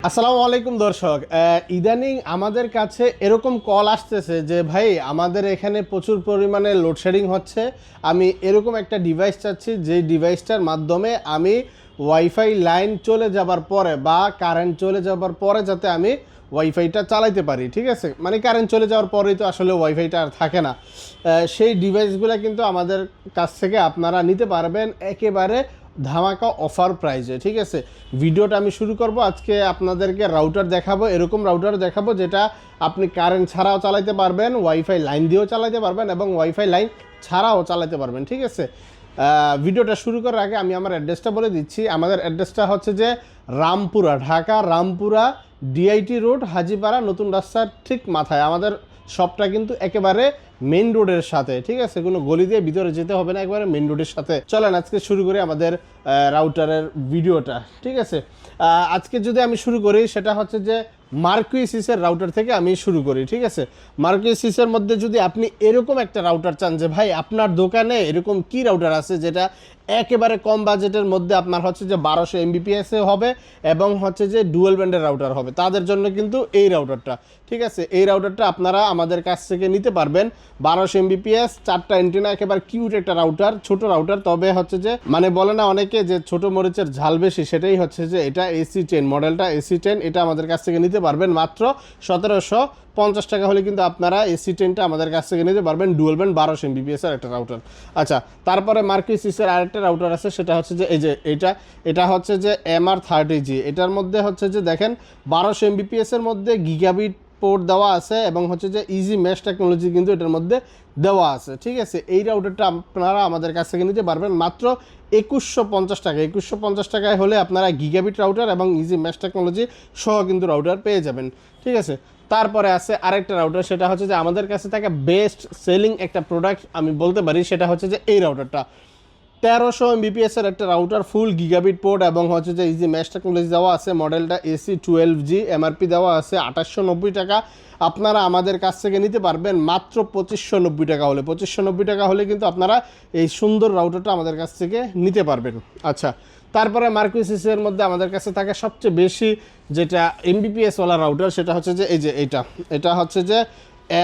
আসসালামু আলাইকুম দর্শক, ইদানিং আমাদের কাছে এরকম কল আসতেছে যে ভাই আমাদের এখানে প্রচুর পরিমাণে লোডশেডিং হচ্ছে। আমি এরকম একটা ডিভাইস চাচ্ছি যে ডিভাইসটার মাধ্যমে আমি ওয়াইফাই লাইন চলে যাবার পরে বা কারেন্ট চলে যাবার পরে যাতে আমি ওয়াইফাইটা চালাইতে পারি। ঠিক আছে, মানে কারেন্ট চলে যাওয়ার পরেই তো আসলে ওয়াইফাইটা আর থাকে না। সেই ডিভাইসগুলো কিন্তু আমাদের কাছ থেকে আপনারা নিতে পারবেন একেবারে ধামাকা অফার প্রাইজে। ঠিক আছে, ভিডিওটা আমি শুরু করব। আজকে আপনাদেরকে রাউটার দেখাবো, এরকম রাউটার দেখাবো যেটা আপনি কারেন্ট ছাড়াও চালাতে পারবেন, ওয়াইফাই লাইন দিয়েও চালাতে পারবেন এবং ওয়াইফাই লাইন ছাড়াও চালাতে পারবেন। ঠিক আছে, ভিডিওটা শুরু করার আগে আমি আমার অ্যাড্রেসটা বলে দিচ্ছি। আমাদের অ্যাড্রেসটা হচ্ছে যে রামপুরা, ঢাকা রামপুরা, ডিআইটি রোড, হাজিপাড়া, নতুন রাস্তার ঠিক মাথায় আমাদের শপটা কিন্তু একেবারে মেইন রোডের সাথে। ঠিক আছে, কোনো গলি দিয়ে ভিতরে যেতে হবে না, একবারে মেইন রোডের সাথে। চলেন আজকে শুরু করি আমাদের রাউটারের ভিডিওটা। ঠিক আছে, আজকে যদি আমি শুরু করি সেটা হচ্ছে যে মার্কুইসিসের রাউটার থেকে আমি শুরু করি। ঠিক আছে, মার্কুইসিসের মধ্যে যদি আপনি এরকম একটা রাউটার চান যে ভাই আপনার দোকানে এরকম কি রাউটার আছে যেটা একেবারে কম বাজেটের মধ্যে আপনার হচ্ছে যে 1200 এমবিপিএস হবে এবং হচ্ছে যে ডুয়েল ব্যান্ডের রাউটার হবে, তাদের জন্য কিন্তু এই রাউটারটা। ঠিক আছে, এই রাউটারটা আপনারা আমাদের কাছ থেকে নিতে পারবেন। 1200 এমবিপিএস, 4টা অ্যান্টেনা, একেবারে কিউট একটা রাউটার, ছোট রাউটার। তবে হচ্ছে যে মানে বলে না অনেকে যে ছোট মরিচের ঝাল বেশি, সেটাই হচ্ছে যে এটা AC10 মডেলটা, AC10 এটা আমাদের কাছ থেকে নিতে পারবেন মাত্র 1750 টাকা হলে কিন্তু আপনারা AC10টা আমাদের কাছ থেকে নিতে পারবেন, ডুয়েল ব্যান্ড 1200 এমবিপিএস এর একটা রাউটার। আচ্ছা, তারপরে মার্কুইসিসের আরেকটা রাউটার আছে, সেটা হচ্ছে যে এই যে এটা হচ্ছে যে MR30G। এটার মধ্যে হচ্ছে যে দেখেন 1200 এমবিপিএস এর মধ্যে গিগাবিট পোর্ট দেওয়া আছে এবং হচ্ছে যে ইজি মেশ টেকনোলজি কিন্তু এটার মধ্যে দেওয়া আছে। ঠিক আছে, এই রাউটারটা আপনারা আমাদের কাছ থেকে নিতে পারবেন মাত্র 2150 টাকা। 2150 টাকায় হলে আপনারা গিগাবিট রাউটার এবং ইজি মেশ টেকনোলজি সহ কিন্তু রাউটার পেয়ে যাবেন। ঠিক আছে, তারপরে আছে আরেকটা রাউটার, সেটা হচ্ছে যে আমাদের কাছে থাকা বেস্ট সেলিং একটা প্রোডাক্ট আমি বলতে পারি, সেটা হচ্ছে যে এই রাউটারটা 1300 এমবিপিএস এর একটা রাউটার, ফুল গিগাবিট পোর্ট এবং হচ্ছে যে ইজি মেশ টেকনোলজি দেওয়া আছে। মডেলটা AC12G, এমআরপি দেওয়া আছে 2890 টাকা। আপনারা আমাদের কাছ থেকে নিতে পারবেন মাত্র 2590 টাকা হলে। 2590 টাকা হলে কিন্তু আপনারা এই সুন্দর রাউটারটা আমাদের কাছ থেকে নিতে পারবেন। আচ্ছা, তারপরে মার্কুইসিসের মধ্যে আমাদের কাছে থাকে সবচেয়ে বেশি যেটা এমবিপিএস ওয়ালা রাউটার, সেটা হচ্ছে যে এই যে এটা হচ্ছে যে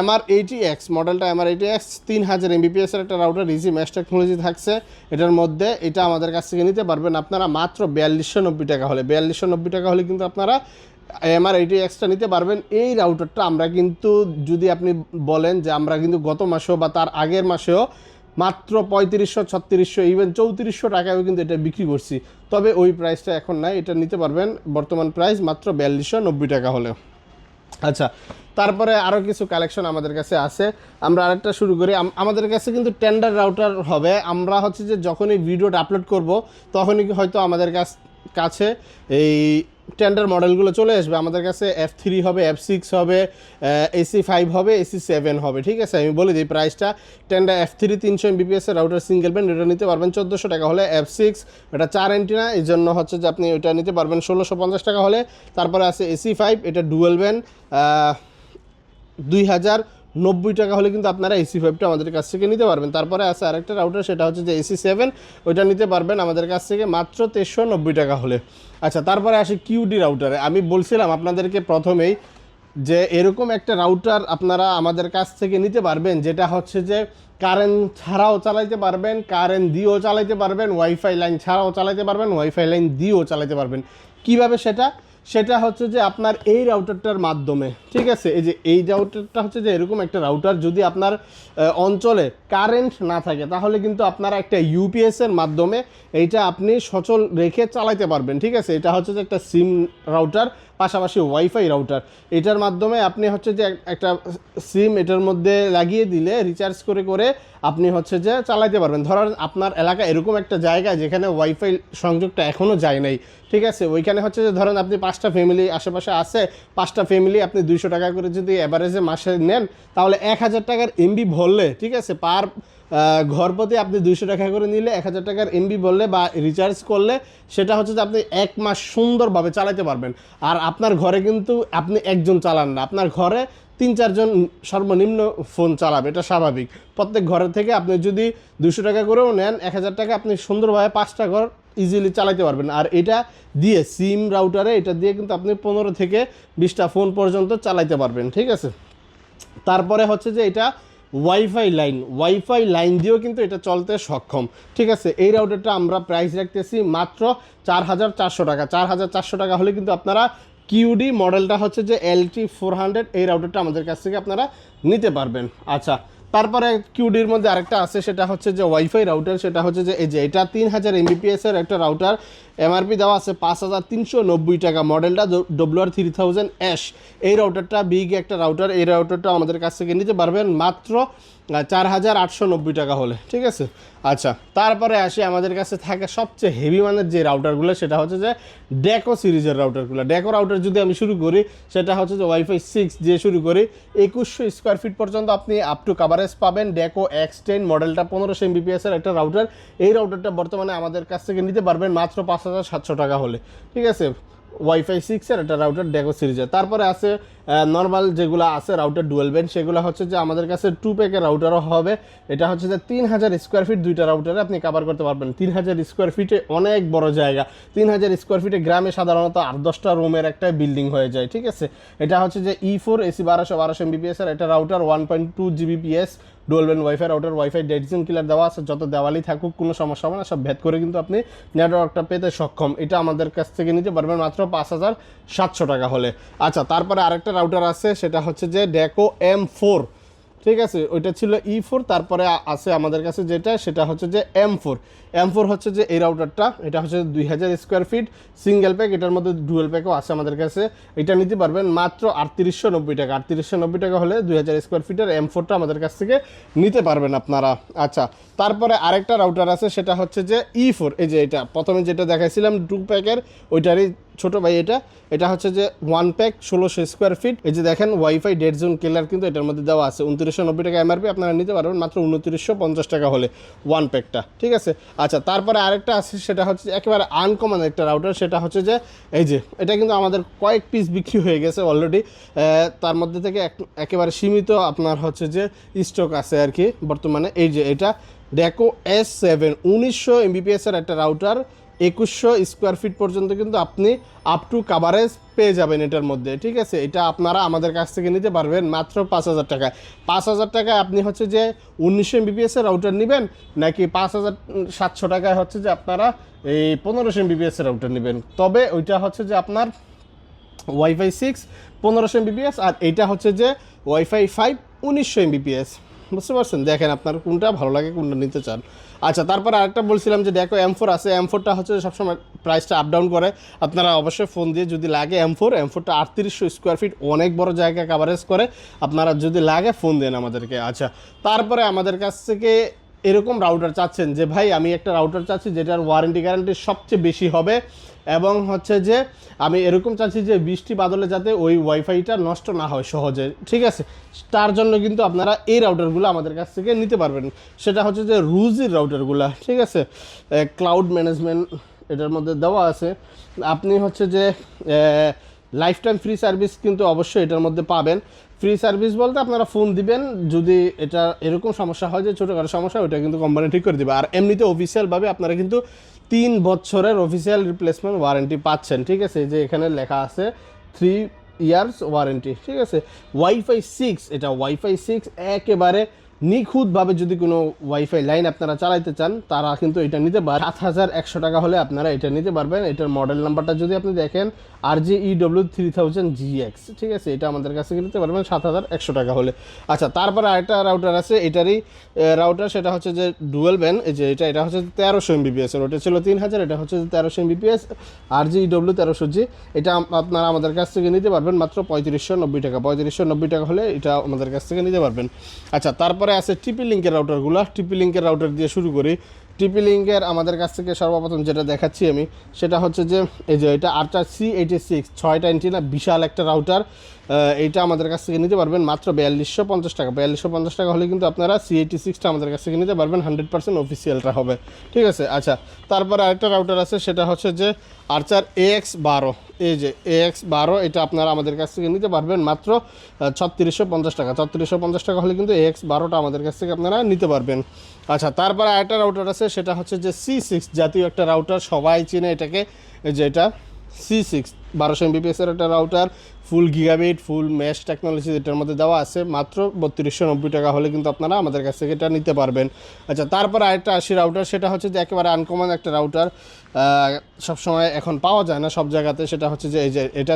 MR80X মডেলটা, MR80X 3000 এমবিপিএস এর একটা রাউটার, ইজি মেশ টেকনোলজি থাকছে এটার মধ্যে। এটা আমাদের কাছ থেকে নিতে পারবেন আপনারা মাত্র 4290 টাকা হলে। 4290 টাকা হলে কিন্তু আপনারা MR80Xটা নিতে পারবেন। এই রাউটারটা আমরা কিন্তু যদি আপনি বলেন যে আমরা কিন্তু গত মাসেও বা তার আগের মাসেও মাত্র 3500, 3600, ইভেন 3400 টাকায়ও কিন্তু এটা বিক্রি করছি। তবে ওই প্রাইসটা এখন নাই, এটা নিতে পারবেন বর্তমান প্রাইস মাত্র 4290 টাকা হলে। আচ্ছা, তারপরে আরও কিছু কালেকশন আমাদের কাছে আছে। আমরা আরেকটা শুরু করি। আমাদের কাছে কিন্তু টেন্ডার রাউটার হবে। আমরা হচ্ছে যে যখনই ভিডিওটা আপলোড করব তখনই হয়তো আমাদের কাছে এই টেন্ডার মডেলগুলো চলে আসবে। আমাদের কাছে F3 হবে, F6 হবে, AC5 হবে, AC7 হবে। ঠিক আছে, আমি বলে দিই প্রাইসটা। টেন্ডার F3 300 এমবিপিএস এর রাউটার সিঙ্গেল ব্যান্ড, এটা নিতে পারবেন 1400 টাকা হলে। F6 এটা 4 অ্যান্টেনা, এই জন্য হচ্ছে যে আপনি ওইটা নিতে পারবেন 1650 টাকা হলে। তারপরে আছে AC5, এটা ডুয়েল ব্যান্ড, 2090 টাকা হলে কিন্তু আপনারা AC5টা আমাদের কাছ থেকে নিতে পারবেন। তারপরে আছে আরেকটা রাউটার, সেটা হচ্ছে যে AC7, ওইটা নিতে পারবেন আমাদের কাছ থেকে মাত্র 2390 টাকা হলে। আচ্ছা, তারপরে আসি QD রাউটারে। আমি বলছিলাম আপনাদেরকে প্রথমেই যে এরকম একটা রাউটার আপনারা আমাদের কাছ থেকে নিতে পারবেন যেটা হচ্ছে যে কারেন্ট ছাড়াও চালাইতে পারবেন, কারেন্ট দিয়েও চালাইতে পারবেন, ওয়াইফাই লাইন ছাড়াও চালাইতে পারবেন, ওয়াইফাই লাইন দিয়েও চালাইতে পারবেন। কিভাবে সেটা হচ্ছে যে আপনার এই রাউটারটার মাধ্যমে। ঠিক আছে, এই রাউটারটা হচ্ছে যে এরকম একটা রাউটার, যদি আপনার অঞ্চলে কারেন্ট না থাকে তাহলে কিন্তু আপনারা একটা ইউপিএসের মাধ্যমে এইটা আপনি সচল রেখে চালাইতে পারবেন। ঠিক আছে, এটা হচ্ছে যে একটা সিম রাউটার, পাশাপাশি ওয়াইফাই রাউটার। এটার মাধ্যমে আপনি হচ্ছে যে একটা সিম এটার মধ্যে লাগিয়ে দিলে রিচার্জ করে আপনি হচ্ছে যে চালাইতে পারবেন। ধরেন আপনার এলাকা এরকম একটা জায়গা যেখানে ওয়াইফাই সংযোগটা এখনও যায় নাই। ঠিক আছে, ওইখানে হচ্ছে যে ধরেন আপনি 5টা ফ্যামিলি আশেপাশে আছে, 5টা ফ্যামিলি আপনি 200 টাকা করে যদি অ্যাভারেজে মাসে নেন তাহলে 1000 টাকার এমবি ভরলে, ঠিক আছে, পার ঘর প্রতি আপনি 200 টাকা করে নিলে 1000 টাকার এমবি বললে বা রিচার্জ করলে সেটা হচ্ছে যে আপনি 1 মাস সুন্দরভাবে চালাতে পারবেন। আর আপনার ঘরে কিন্তু আপনি একজন চালান না, আপনার ঘরে 3-4 জন সর্বনিম্ন ফোন চালাবে, এটা স্বাভাবিক। প্রত্যেক ঘরের থেকে আপনি যদি 200 টাকা করেও নেন, 1000 টাকা আপনি সুন্দরভাবে 5টা ঘর ইজিলি চালাতে পারবেন। আর এটা দিয়ে সিম রাউটারে এটা দিয়ে কিন্তু আপনি 15 থেকে 20টা ফোন পর্যন্ত চালাতে পারবেন, ঠিক আছে। তারপরে হচ্ছে যে এটা ওয়াইফাই লাইন দিয়েও কিন্তু এটা চলতে সক্ষম, ঠিক আছে। এই রাউটারটা আমরা প্রাইস রাখতেছি মাত্র 4400 টাকা। 4400 টাকা হলে কিন্তু আপনারা কিউডি মডেলটা হচ্ছে যে LT400 এই রাউটারটা আমাদের কাছ থেকে আপনারা নিতে পারবেন। আচ্ছা, তারপরে কিউডির মধ্যে আরেকটা আছে, সেটা হচ্ছে যে ওয়াইফাই রাউটার। সেটা হচ্ছে যে এই যে এটা 3000 Mbps এর একটা রাউটার, এমআরপি দেওয়া আছে 5390 টাকা, মডেলটা WR3000S। এই রাউটারটা বিগ একটা রাউটার, এই রাউটারটা আমাদের কাছ থেকে নিতে পারবেন মাত্র 4890 টাকা হলে, ঠিক আছে। আচ্ছা, তারপরে আসি আমাদের কাছে থাকে সবচেয়ে হেভি মানের যে রাউটারগুলো, সেটা হচ্ছে যে ডেকো সিরিজের রাউটারগুলো। ডেকো রাউটার যদি আমি শুরু করি, সেটা হচ্ছে যে ওয়াইফাই 6 দিয়ে শুরু করি, 2100 স্কোয়ার ফিট পর্যন্ত আপনি আপ টু কাভারেজ পাবেন। ডেকো X10 মডেলটা 1500 Mbps এর একটা রাউটার। এই রাউটারটা বর্তমানে আমাদের কাছ থেকে নিতে পারবেন মাত্র 5700 টাকা হলে, ঠিক আছে। ওয়াইফাই 6 এর একটা রাউটার ডেকো সিরিজের। তারপরে আছে নর্মাল যেগুলো আছে রাউটার ডুয়েল ব্যান্ড, সেগুলো হচ্ছে যে আমাদের কাছে 2 প্যাকের রাউটারও হবে। এটা হচ্ছে যে 3000 স্কোয়ার ফিট দুইটা রাউটারে আপনি কভার করতে পারবেন। 3000 স্কোয়ার ফিটে অনেক বড় জায়গা। 3000 স্কোয়ার ফিটে গ্রামে সাধারণত 8-10টা রুমের একটা বিল্ডিং হয়ে যায়, ঠিক আছে। এটা হচ্ছে যে E4 AC 1200 Mbps এর একটা router, 1.2 Gbps dual band wifi router. Wifi dead zone killer দেওয়া আছে, যত দেওয়ালই থাকুক কোনো সমস্যা হবে না, সব ভেদ করে কিন্তু আপনি নেটওয়ার্কটা পেতে সক্ষম। এটা আমাদের কাছ থেকে নিতে পারবেন মাত্র 5700 টাকা হলে। আচ্ছা, তারপরে আরেকটা রাউটার আছে, সেটা হচ্ছে যে ডেকো M4, ঠিক আছে। ওইটা ছিল E4, তারপরে আছে আমাদের কাছে যেটা, সেটা হচ্ছে যে M4 হচ্ছে যে এই রাউটারটা, এটা হচ্ছে 2000 স্কোয়ার ফিট সিঙ্গেল প্যাক, এটার মধ্যে ডুয়েল প্যাকও আছে আমাদের কাছে। এটা নিতে পারবেন মাত্র 3890 টাকা। 3890 টাকা হলে 2000 স্কোয়ার ফিটের M4টা আমাদের কাছ থেকে নিতে পারবেন আপনারা। আচ্ছা, তারপরে আরেকটা রাউটার আছে, সেটা হচ্ছে যে E4, এই যে এটা প্রথমে যেটা দেখাইছিলাম 2 প্যাকের, ওইটারই ছোটো ভাই এটা হচ্ছে যে 1 প্যাক 1600 স্কোয়ার ফিট। এই যে দেখেন ওয়াইফাই ডেড জোন কিলার কিন্তু এটার মধ্যে দেওয়া আছে। 2990 টাকা এমআরপি, আপনারা নিতে পারবেন মাত্র 2950 টাকা হলে 1 প্যাকটা, ঠিক আছে। আচ্ছা, তারপরে আরেকটা আছে, সেটা হচ্ছে একেবারে আনকমন একটা রাউটার, সেটা হচ্ছে যে এই যে এটা কিন্তু আমাদের কয়েক পিস বিক্রি হয়ে গেছে অলরেডি, তার মধ্যে থেকে একেবারে সীমিত আপনার হচ্ছে যে স্টক আছে আর কি বর্তমানে। এই যে এটা ডেকো S7 1900 Mbps এর একটা রাউটার, 2100 স্কোয়ার ফিট পর্যন্ত কিন্তু আপনি আপ টু কাভারেজ পেয়ে যাবেন এটার মধ্যে, ঠিক আছে। এটা আপনারা আমাদের কাছ থেকে নিতে পারবেন মাত্র 5000 টাকায়। 5000 টাকায় আপনি হচ্ছে যে 1900 Mbps এর রাউটার নেবেন, নাকি 5700 টাকায় হচ্ছে যে আপনারা এই 1500 Mbps এর রাউটার নেবেন। তবে ওইটা হচ্ছে যে আপনার ওয়াইফাই 6 1500 Mbps, আর এইটা হচ্ছে যে ওয়াইফাই 5 1900 Mbps। বুঝতে পারছেন? দেখেন আপনার কোনটা ভালো লাগে, কোনটা নিতে চান। আচ্ছা, তারপর আরেকটা বলছিলাম যে ডেকো M4 আছে। M4টা হচ্ছে সবসময় প্রাইসটা আপ ডাউন করে, আপনারা অবশ্যই ফোন দিয়ে যদি লাগে। M4টা 3800 স্কোয়ার ফিট, অনেক বড় জায়গা কাভারেজ করে, আপনারা যদি লাগে ফোন দেন আমাদেরকে। আচ্ছা, তারপরে আমাদের কাছ থেকে এরকম রাউটার চাচ্ছেন যে ভাই আমি একটা রাউটার চাচ্ছি যেটার ওয়ারেন্টি গ্যারান্টি সবচেয়ে বেশি হবে, এবং হচ্ছে যে আমি এরকম চাচ্ছি যে বৃষ্টি বাদলে যাতে ওই ওয়াইফাইটা নষ্ট না হয় সহজে, ঠিক আছে। তার জন্য কিন্তু আপনারা এই রাউটারগুলো আমাদের কাছ থেকে নিতে পারবেন। সেটা হচ্ছে যে রুজির রাউটারগুলো, ঠিক আছে। ক্লাউড ম্যানেজমেন্ট এটার মধ্যে দেওয়া আছে। আপনি হচ্ছে যে লাইফ টাইম ফ্রি সার্ভিস কিন্তু অবশ্যই এটার মধ্যে পাবেন। ফ্রি সার্ভিস বলতে আপনারা ফোন দিবেন, যদি এটা এরকম সমস্যা হয় যে ছোটোখাটো সমস্যা, ওইটা কিন্তু কোম্পানি ঠিক করে দেবে। আর এমনিতে অফিসিয়ালভাবে আপনারা কিন্তু 3 বছরের অফিসিয়াল রিপ্লেসমেন্ট ওয়ারেন্টি পাচ্ছেন, ঠিক আছে। যে এখানে লেখা আছে 3 ইয়ার্স ওয়ারেন্টি, ঠিক আছে। ওয়াইফাই 6, এটা ওয়াইফাই 6 একেবারে নিখুঁতভাবে যদি কোনো ওয়াইফাই লাইন আপনারা চালাইতে চান, তারা কিন্তু এটা নিতে পারেন। 7100 টাকা হলে আপনারা এটা নিতে পারবেন। এটার মডেল নাম্বারটা যদি আপনি দেখেন RJEW3000GX, ঠিক আছে। এটা আমাদের কাছে নিতে পারবেন 7100 টাকা হলে। আচ্ছা, তারপরে আরেকটা রাউটার আছে, এটারই রাউটার, সেটা হচ্ছে যে ডুয়েল ব্যান্ড। এই যে এটা হচ্ছে 1300 Mbps এর, ওটা ছিল 3000, এটা হচ্ছে 1300 Mbps RJEW1300G। এটা আপনারা আমাদের কাছ থেকে নিতে পারবেন মাত্র 3590 টাকা। 3590 টাকা হলে এটা আমাদের কাছ থেকে নিতে পারবেন। আচ্ছা, তারপরে আছে টিপি লিঙ্কের রাউটারগুলো। টিপি লিঙ্কের রাউটার দিয়ে শুরু করি। টিপি লিঙ্কের আমাদের কাছ থেকে সর্বপ্রথম যেটা দেখাচ্ছি আমি, সেটা হচ্ছে যে এই যে এটা আর্চার C86 6টা অ্যান্টেনা বিশাল একটা রাউটার। এইটা আমাদের কাছ থেকে নিতে পারবেন মাত্র 4250 টাকা। 4250 টাকা হলে কিন্তু আপনারা C86টা আমাদের কাছ থেকে নিতে পারবেন, 100% অফিসিয়ালটা হবে, ঠিক আছে। আচ্ছা, তারপরে আরেকটা রাউটার আছে, সেটা হচ্ছে যে আর্চার AX12। এই যে AX12, এটা আপনারা আমাদের কাছ থেকে নিতে পারবেন মাত্র 3650 টাকা। 3650 টাকা হলে কিন্তু AX12টা আমাদের কাছ থেকে আপনারা নিতে পারবেন। আচ্ছা, তারপরে আরেকটা রাউটার আছে, সেটা হচ্ছে যে C6 জাতীয় একটা রাউটার, সবাই চিনে এটাকে, এই যে এটা C6 1200 MBPS এর একটা রাউটার, ফুল গিগাবিট ফুল মেশ টেকনোলজি এটার মধ্যে দেওয়া আছে। মাত্র 3290 টাকা হলে কিন্তু আপনারা আমাদের কাছ থেকে এটা নিতে পারবেন। আচ্ছা, তারপর আরেকটা আসি রাউটার, সেটা হচ্ছে যে একেবারে আনকমন একটা রাউটার, সবসময় এখন পাওয়া যায় না সব জায়গাতে, সেটা হচ্ছে যে এই যে এটা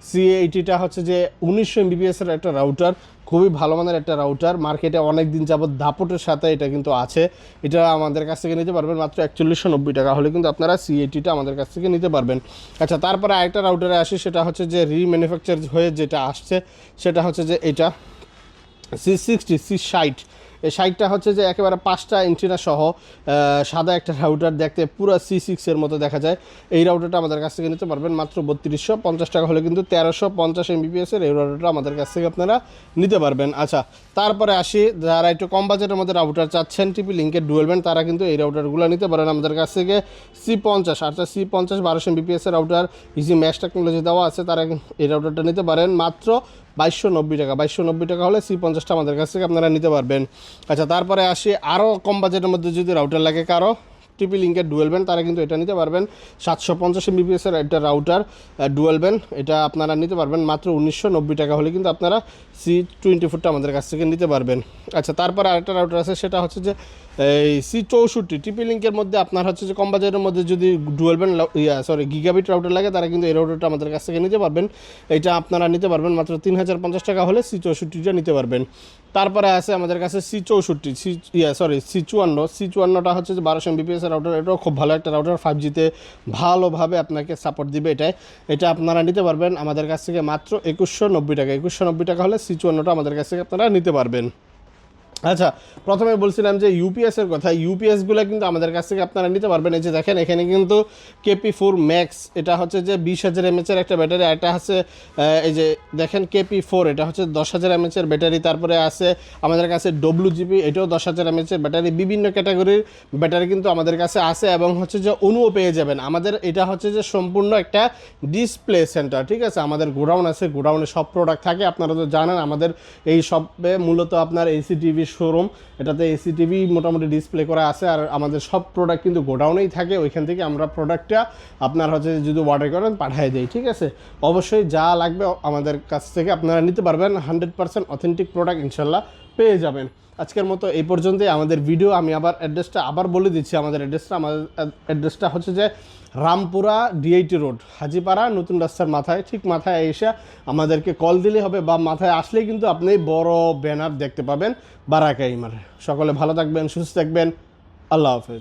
C80টা হচ্ছে যে 1900 MBPS এর একটা রাউটার, খুবই ভালো মানের একটা রাউটার, মার্কেটে অনেক দিন যাবত দাপটের সাথে এটা কিন্তু আছে। এটা আমাদের কাছ থেকে নিতে পারবেন মাত্র 4190 টাকা হলে কিন্তু আপনারা C80টা আমাদের কাছ থেকে নিতে পারবেন। আচ্ছা, তারপরে আরেকটা রাউটারে আসি, সেটা হচ্ছে যে রিম্যানুফ্যাকচার হয়ে যেটা আসছে, সেটা হচ্ছে যে এটা C60 এই 60টা হচ্ছে যে একেবারে 5টা এন্টিনা সহ সাদা একটা রাউটার, দেখতে পুরো C6 এর মতো দেখা যায়। এই রাউটারটা আমাদের কাছ থেকে নিতে পারবেন মাত্র 3250 টাকা হলে কিন্তু 1350 MBPS এর এই রাউটারটা আমাদের কাছ থেকে আপনারা নিতে পারবেন। আচ্ছা, তারপরে আসি, যারা একটু কম বাজেটের মধ্যে রাউটার চাচ্ছেন টিপি লিঙ্কের ডুয়েল ব্যান্ড, তারা কিন্তু এই রাউটারগুলো নিতে পারেন আমাদের কাছ থেকে। C50 আচ্ছা C50 1200 MBPS এর রাউটার, ইজি ম্যাশ টেকনোলজি দেওয়া আছে, তারা এই রাউটারটা নিতে পারেন মাত্র 2290 টাকা। 2290 টাকা হলে C50টা আমাদের কাছ থেকে আপনারা নিতে পারবেন। আচ্ছা, তারপরে আসি আরও কম বাজেটের মধ্যে যদি রাউটার লাগে কারো টিপি লিঙ্কের ডুয়েল ব্যান্ড, তারা কিন্তু এটা নিতে পারবেন 750 MBPS এর একটা রাউটার ডুয়েল ব্যান্ড, এটা আপনারা নিতে পারবেন মাত্র 1990 টাকা হলে কিন্তু আপনারা C24টা আমাদের কাছ থেকে নিতে পারবেন। আচ্ছা, তারপরে আরেকটা রাউটার আছে, সেটা হচ্ছে যে এই C64 টিপি লিঙ্কের মধ্যে আপনার হচ্ছে যে কম বাজেটের মধ্যে যদি ডুয়েল ব্যান্ড গিগাবিট রাউটার লাগে, তারা কিন্তু এই রাউটারটা আমাদের কাছ থেকে নিতে পারবেন। এটা আপনারা নিতে পারবেন মাত্র 3050 টাকা হলে C64টা নিতে পারবেন। তারপরে আছে আমাদের কাছে C54টা হচ্ছে যে 1200 MBPS এর রাউটার, এটাও খুব ভালো একটা রাউটার, 5Gতে ভালোভাবে আপনাকে সাপোর্ট দিবে এটা আপনারা নিতে পারবেন আমাদের কাছ থেকে মাত্র 2190 টাকা। 2190 টাকা হলে C54টা আমাদের কাছ থেকে আপনারা নিতে পারবেন। আচ্ছা, প্রথমে বলছিলাম যে ইউপিএসের কথা, ইউপিএসগুলো কিন্তু আমাদের কাছ থেকে আপনারা নিতে পারবেন। এই যে দেখেন, এখানে কিন্তু KP4 ম্যাক্স, এটা হচ্ছে যে 20,000 mAh এর একটা ব্যাটারি, এটা আছে এই যে দেখেন KP4, এটা হচ্ছে 10,000 mAh এর ব্যাটারি। তারপরে আছে আমাদের কাছে WGP, এটাও 10,000 mAh এর ব্যাটারি। বিভিন্ন ক্যাটাগরির ব্যাটারি কিন্তু আমাদের কাছে আছে, এবং হচ্ছে যে অনুও পেয়ে যাবেন। আমাদের এটা হচ্ছে যে সম্পূর্ণ একটা ডিসপ্লে সেন্টার, ঠিক আছে। আমাদের গোডাউন আছে, গোডাউনে সব প্রোডাক্ট থাকে, আপনারা তো জানেন আমাদের এই সবে মূলত আপনার ACTV শোরুম, এটাতে ACTV মোটামুটি ডিসপ্লে করা আছে, আর আমাদের সব প্রোডাক্ট কিন্তু গোডাউনেই থাকে, ওইখান থেকে আমরা প্রোডাক্টটা আপনার হচ্ছে যদি অর্ডার করেন পাঠিয়ে দেই, ঠিক আছে। অবশ্যই যা লাগবে আমাদের কাছ থেকে আপনারা নিতে পারবেন, 100% অথেন্টিক প্রোডাক্ট ইনশাল্লাহ পেয়ে যাবেন। আজকের মতো এই পর্যন্তই আমাদের ভিডিও। আমি অ্যাড্রেসটা আবার বলে দিচ্ছি, আমাদের অ্যাড্রেসটা হচ্ছে যে রামপুরা DIT রোড, হাজিপাড়া নতুন রাস্তার মাথায়, ঠিক মাথায় এসে আমাদেরকে কল দিলে হবে, বা মাথায় আসলেই কিন্তু আপনি বড় ব্যানার দেখতে পাবেন বারাকা ইমার। সকলে ভালো থাকবেন, সুস্থ থাকবেন, আল্লাহ হাফেজ।